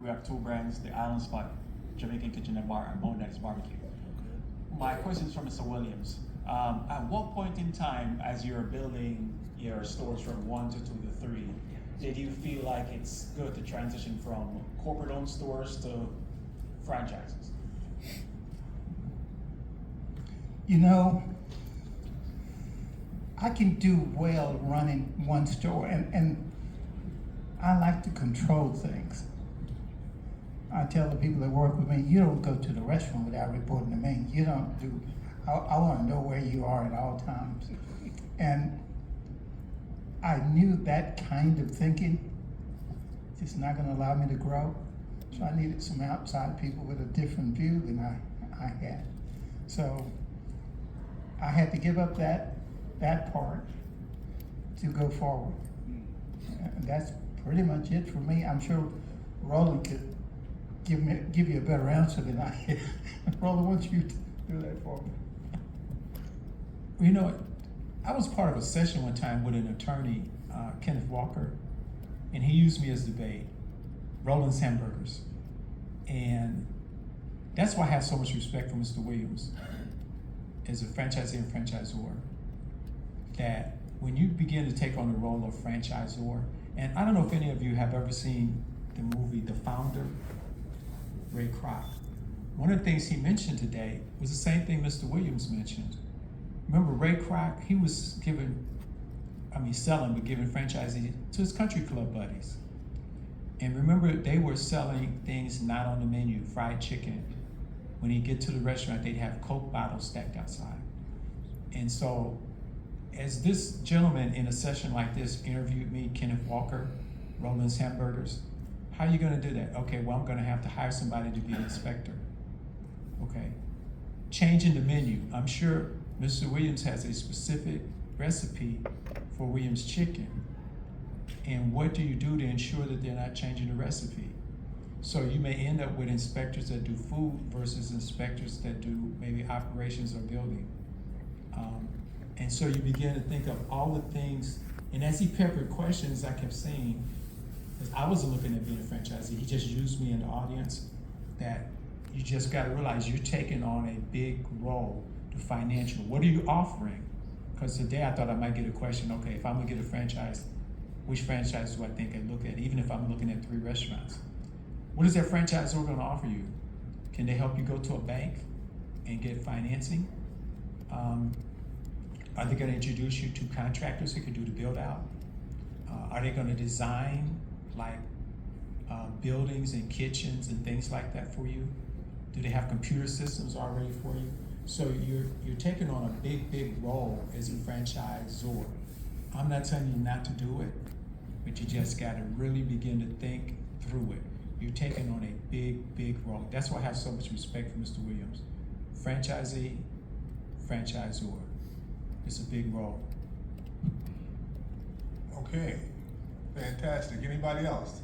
We have two brands, the Island Spot, Jamaican Kitchen and Bar, and Bone Nights Barbecue. My question is from Mr. Williams. At what point in time, as you're building your stores from 1 to 2 to 3, did you feel like it's good to transition from corporate-owned stores to franchises? You know, I can do well running one store, and I like to control things. I tell the people that work with me, you don't go to the restaurant without reporting to me. You don't do, I want to know where you are at all times. And I knew that kind of thinking just not going to allow me to grow. So I needed some outside people with a different view than I had. So I had to give up that part to go forward. And that's pretty much it for me. I'm sure Roland could give you a better answer than I can. Roland, why don't you do that for me? You know, I was part of a session one time with an attorney, Kenneth Walker, and he used me as the bait, Roland's Hamburgers. And that's why I have so much respect for Mr. Williams as a franchisee and franchisor, that when you begin to take on the role of franchisor, and I don't know if any of you have ever seen the movie The Founder, Ray Kroc. One of the things he mentioned today was the same thing Mr. Williams mentioned. Remember Ray Kroc, he was selling, but giving franchisee to his country club buddies. And remember, they were selling things not on the menu, fried chicken. When he'd get to the restaurant, they'd have Coke bottles stacked outside. And so, as this gentleman in a session like this interviewed me, Kenneth Walker, Roland's Hamburgers, how are you gonna do that? Okay, well, I'm gonna have to hire somebody to be an inspector. Okay, changing the menu. I'm sure Mr. Williams has a specific recipe for Williams chicken. And what do you do to ensure that they're not changing the recipe? So you may end up with inspectors that do food versus inspectors that do maybe operations or building. And so you begin to think of all the things, and as he peppered questions, I kept saying, because I wasn't looking at being a franchisee, he just used me in the audience, that you just gotta realize you're taking on a big role to financial. What are you offering? Because today I thought I might get a question, okay, if I'm gonna get a franchise, which franchise do I think I look at, even if I'm looking at 3 restaurants? What is that franchisor gonna offer you? Can they help you go to a bank and get financing? Are they gonna introduce you to contractors who can do the build out? Are they gonna design like buildings and kitchens and things like that for you? Do they have computer systems already for you? So you're taking on a big role as a franchisor. I'm not telling you not to do it, but you just gotta really begin to think through it. You're taking on a big role. That's why I have so much respect for Mr. Williams. Franchisee, franchisor. It's a big role. Okay, fantastic. Anybody else?